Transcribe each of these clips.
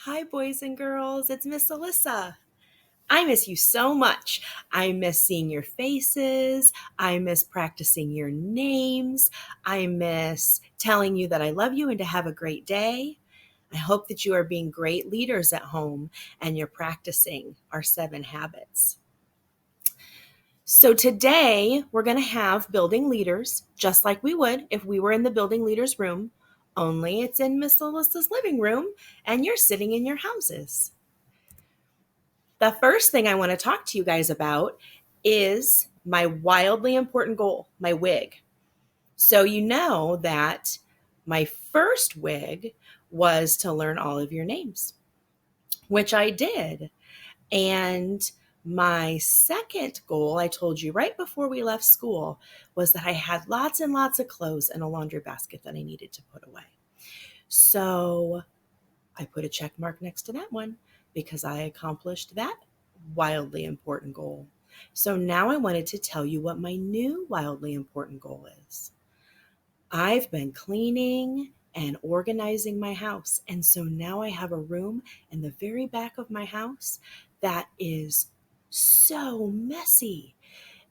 Hi, boys and girls. It's Miss Alyssa. I miss you so much. I miss seeing your faces. I miss practicing your names. I miss telling you that I love you and to have a great day. I hope that you are being great leaders at home and you're practicing our 7 habits. So today we're going to have building leaders just like we would if we were in the building leaders room, only it's in Miss Alyssa's living room and you're sitting in your houses. The first thing I want to talk to you guys about is my wildly important goal, my wig. So you know that my first wig was to learn all of your names, which I did. And my second goal, I told you right before we left school, was that I had lots and lots of clothes in a laundry basket that I needed to put away. So I put a check mark next to that one because I accomplished that wildly important goal. So now I wanted to tell you what my new wildly important goal is. I've been cleaning and organizing my house. And so now I have a room in the very back of my house that is so messy.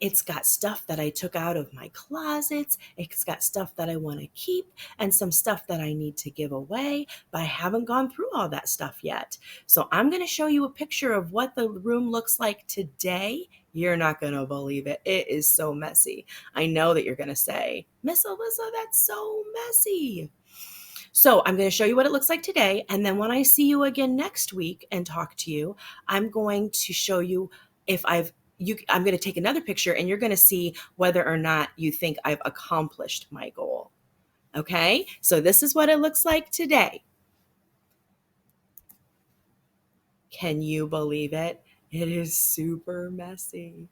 It's got stuff that I took out of my closets. It's got stuff that I want to keep and some stuff that I need to give away, but I haven't gone through all that stuff yet. So I'm going to show you a picture of what the room looks like today. You're not going to believe it. It is so messy. I know that you're going to say, Miss Alyssa, that's so messy. So I'm going to show you what it looks like today. And then when I see you again next week and talk to you, I'm going to show you if I'm going to take another picture and you're going to see whether or not you think I've accomplished my goal. Okay, so this is what it looks like today. Can you believe it? It is super messy.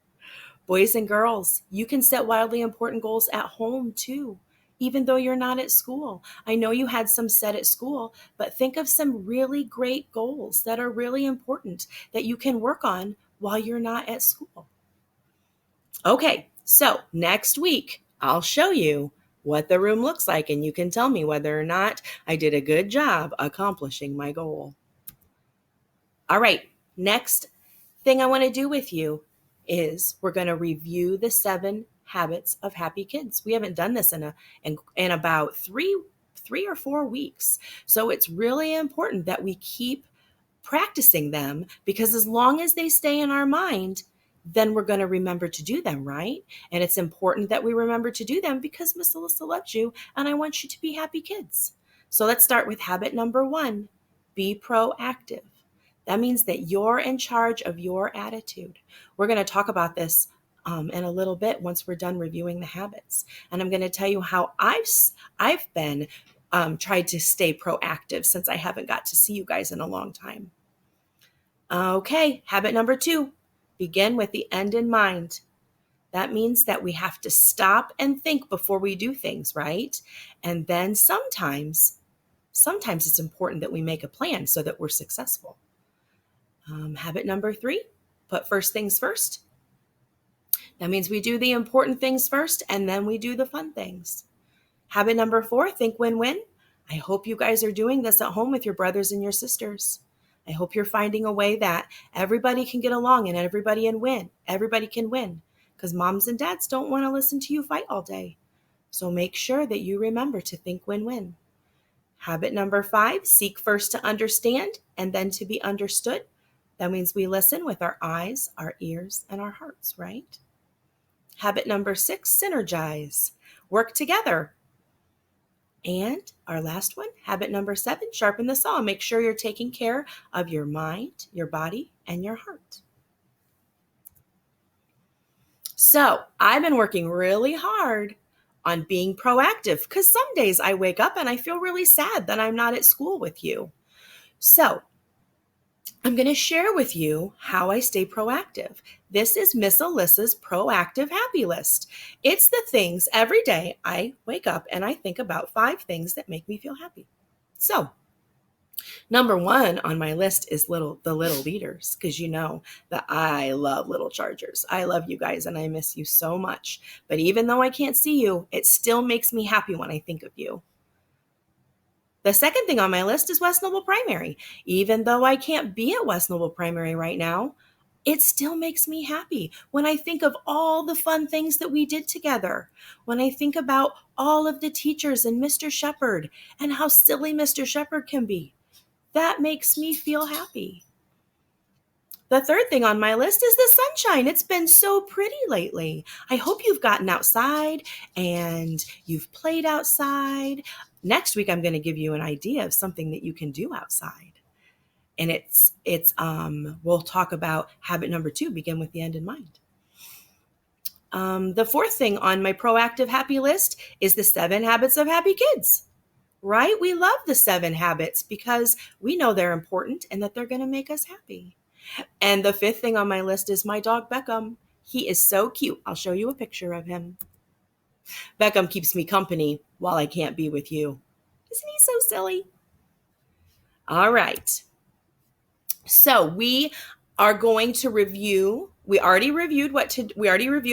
Boys and girls, you can set wildly important goals at home too, even though you're not at school. I know you had some set at school, but think of some really great goals that are really important that you can work on while you're not at school. Okay, so next week, I'll show you what the room looks like, and you can tell me whether or not I did a good job accomplishing my goal. All right, next thing I want to do with you is we're going to review the 7 habits of happy kids. We haven't done this in about three or 4 weeks. So it's really important that we keep practicing them because as long as they stay in our mind, then we're going to remember to do them, right? And it's important that we remember to do them because Miss Alyssa loves you and I want you to be happy kids. So let's start with habit number 1, be proactive. That means that you're in charge of your attitude. We're going to talk about this in a little bit once we're done reviewing the habits. And I'm going to tell you how I've been tried to stay proactive since I haven't got to see you guys in a long time. Okay, habit number 2, begin with the end in mind. That means that we have to stop and think before we do things, right? And then sometimes it's important that we make a plan so that we're successful. Habit number 3, put first things first. That means we do the important things first and then we do the fun things. Habit number 4, think win-win. I hope you guys are doing this at home with your brothers and your sisters. I hope you're finding a way that everybody can get along and everybody can win. Everybody can win because moms and dads don't want to listen to you fight all day. So make sure that you remember to think win-win. Habit number 5, seek first to understand and then to be understood. That means we listen with our eyes, our ears, and our hearts, right? Habit number 6, synergize. Work together. And our last one, habit number 7, sharpen the saw. Make sure you're taking care of your mind, your body, and your heart. So I've been working really hard on being proactive because some days I wake up and I feel really sad that I'm not at school with you. So I'm going to share with you how I stay proactive. This is Miss Alyssa's Proactive Happy List. It's the things every day I wake up and I think about 5 things that make me feel happy. So, number 1 on my list is the little leaders, because you know that I love little chargers. I love you guys and I miss you so much. But even though I can't see you, it still makes me happy when I think of you. The second thing on my list is West Noble Primary. Even though I can't be at West Noble Primary right now, it still makes me happy when I think of all the fun things that we did together. When I think about all of the teachers and Mr. Shepherd and how silly Mr. Shepherd can be. That makes me feel happy. The third thing on my list is the sunshine. It's been so pretty lately. I hope you've gotten outside and you've played outside. Next week, I'm going to give you an idea of something that you can do outside. And we'll talk about habit number 2, begin with the end in mind. The fourth thing on my proactive happy list is the 7 habits of happy kids. Right? We love the 7 habits because we know they're important and that they're going to make us happy. And the 5th thing on my list is my dog, Beckham. He is so cute. I'll show you a picture of him. Beckham keeps me company while I can't be with you. Isn't he so silly? All right. So we are going to review. We already reviewed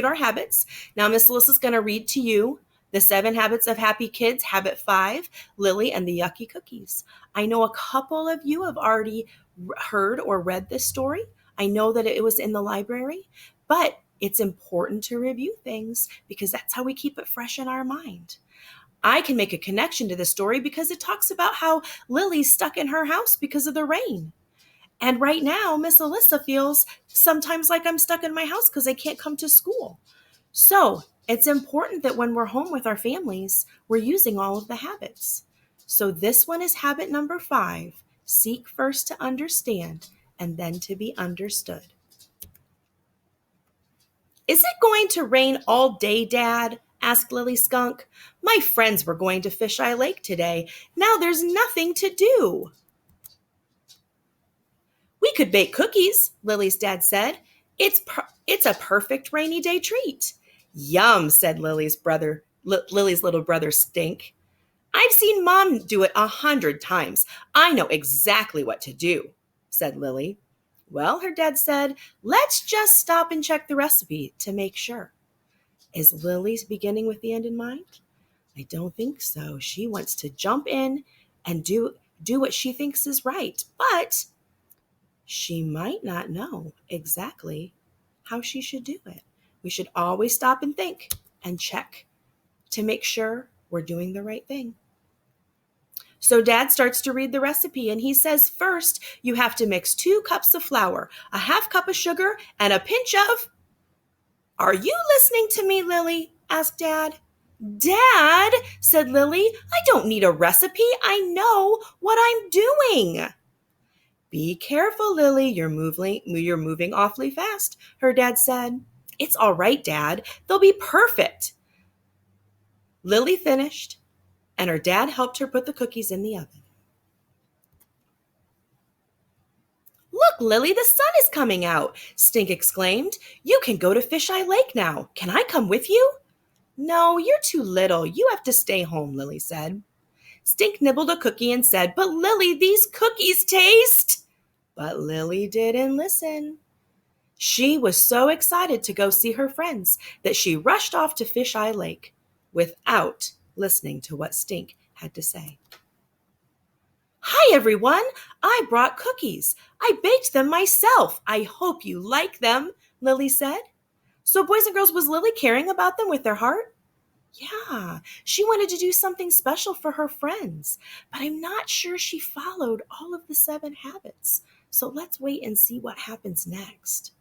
our habits. Now Miss Alyssa's going to read to you the 7 habits of happy kids, habit 5, Lily and the Yucky cookies. I know a couple of you have already heard or read this story. I know that it was in the library, but it's important to review things because that's how we keep it fresh in our mind. I can make a connection to the story because it talks about how Lily's stuck in her house because of the rain. And right now, Miss Alyssa feels sometimes like I'm stuck in my house because I can't come to school. So it's important that when we're home with our families, we're using all of the habits. So this one is habit number 5. Seek first to understand and then to be understood. Is it going to rain all day, Dad? Asked Lily Skunk. My friends were going to Fisheye Lake today. Now there's nothing to do. We could bake cookies, Lily's dad said. It's a perfect rainy day treat. Yum, said Lily's little brother Stink. I've seen Mom do it 100 times. I know exactly what to do, said Lily. Well, her dad said, let's just stop and check the recipe to make sure. Is Lily beginning with the end in mind? I don't think so. She wants to jump in and do what she thinks is right, but she might not know exactly how she should do it. We should always stop and think and check to make sure we're doing the right thing. So Dad starts to read the recipe and he says, first, you have to mix 2 cups of flour, a half cup of sugar, and a pinch of... Are you listening to me, Lily? Asked Dad. Dad, said Lily, I don't need a recipe. I know what I'm doing. Be careful, Lily. You're moving awfully fast, her dad said. It's all right, Dad. They'll be perfect. Lily finished, and her dad helped her put the cookies in the oven. Look, Lily, the sun is coming out, Stink exclaimed. You can go to Fisheye Lake now. Can I come with you? No, you're too little. You have to stay home, Lily said. Stink nibbled a cookie and said, But Lily, these cookies taste... But Lily didn't listen. She was so excited to go see her friends that she rushed off to Fisheye Lake without listening to what Stink had to say. Hi, everyone. I brought cookies. I baked them myself. I hope you like them, Lily said. So, boys and girls, was Lily caring about them with their heart? Yeah, she wanted to do something special for her friends, but I'm not sure she followed all of the 7 habits. So let's wait and see what happens next.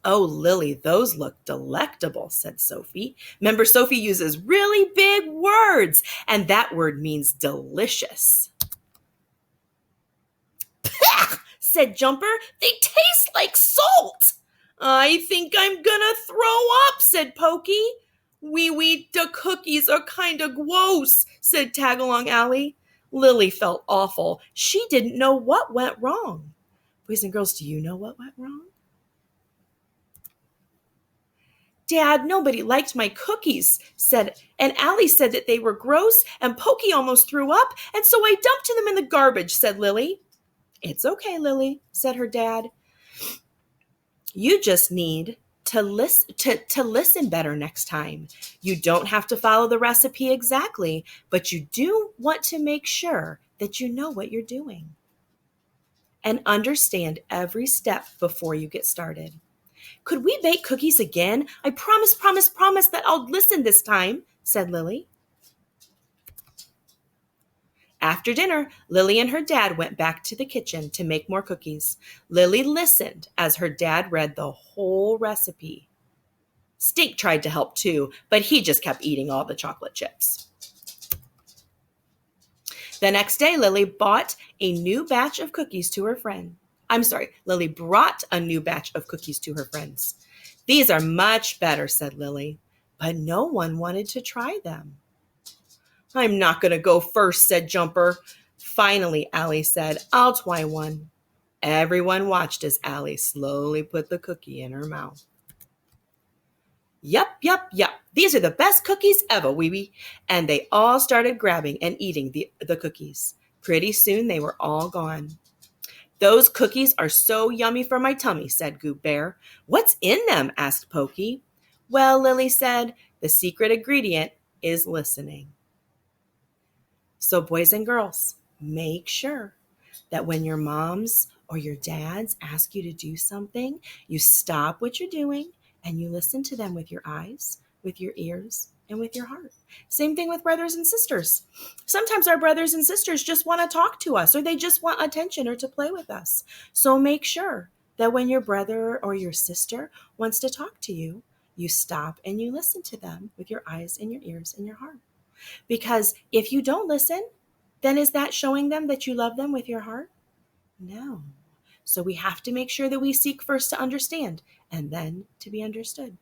Oh, Lily, those look delectable, said Sophie. Remember, Sophie uses really big words, and that word means delicious. Pah! Said Jumper. They taste like salt. I think I'm gonna throw up, said Pokey. Wee, the cookies are kind of gross, said Tagalong Alley. Lily felt awful. She didn't know what went wrong. Boys and girls, do you know what went wrong? Dad, nobody liked my cookies, and Allie said that they were gross, and Pokey almost threw up, and so I dumped them in the garbage, said Lily. It's okay, Lily, said her dad. You just need to listen better next time. You don't have to follow the recipe exactly, but you do want to make sure that you know what you're doing. And understand every step before you get started. Could we bake cookies again? I promise that I'll listen this time, said Lily. After dinner, Lily and her dad went back to the kitchen to make more cookies. Lily listened as her dad read the whole recipe. Stink tried to help too, but he just kept eating all the chocolate chips. The next day, Lily bought a new batch of cookies to her friend. Lily brought a new batch of cookies to her friends. These are much better, said Lily, but no one wanted to try them. I'm not going to go first, said Jumper. Finally, Allie said, I'll try one. Everyone watched as Allie slowly put the cookie in her mouth. Yup. These are the best cookies ever, Wee-wee. And they all started grabbing and eating the cookies. Pretty soon they were all gone. Those cookies are so yummy for my tummy, said Goop Bear. What's in them? Asked Pokey. Well, Lily said, the secret ingredient is listening. So boys and girls, make sure that when your moms or your dads ask you to do something, you stop what you're doing and you listen to them with your eyes, with your ears, and with your heart. Same thing with brothers and sisters. Sometimes our brothers and sisters just want to talk to us, or they just want attention or to play with us. So make sure that when your brother or your sister wants to talk to you, you stop and you listen to them with your eyes and your ears and your heart. Because if you don't listen, then is that showing them that you love them with your heart? No. So we have to make sure that we seek first to understand and then to be understood.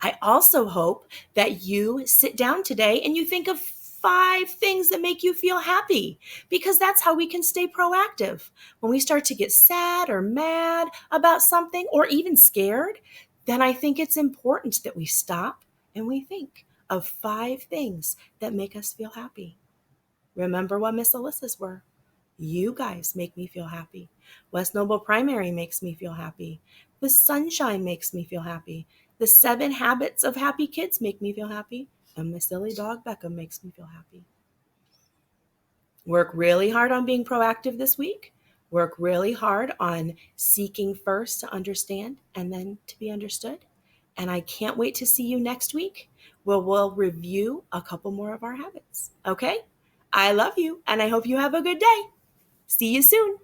I also hope that you sit down today and you think of 5 things that make you feel happy, because that's how we can stay proactive. When we start to get sad or mad about something or even scared, then I think it's important that we stop and we think of 5 things that make us feel happy. Remember what Miss Alyssa's were. You guys make me feel happy. West Noble Primary makes me feel happy. The sunshine makes me feel happy. The 7 habits of happy kids make me feel happy. And my silly dog Beckham makes me feel happy. Work really hard on being proactive this week. Work really hard on seeking first to understand and then to be understood. And I can't wait to see you next week where we'll review a couple more of our habits. Okay? I love you and I hope you have a good day. See you soon.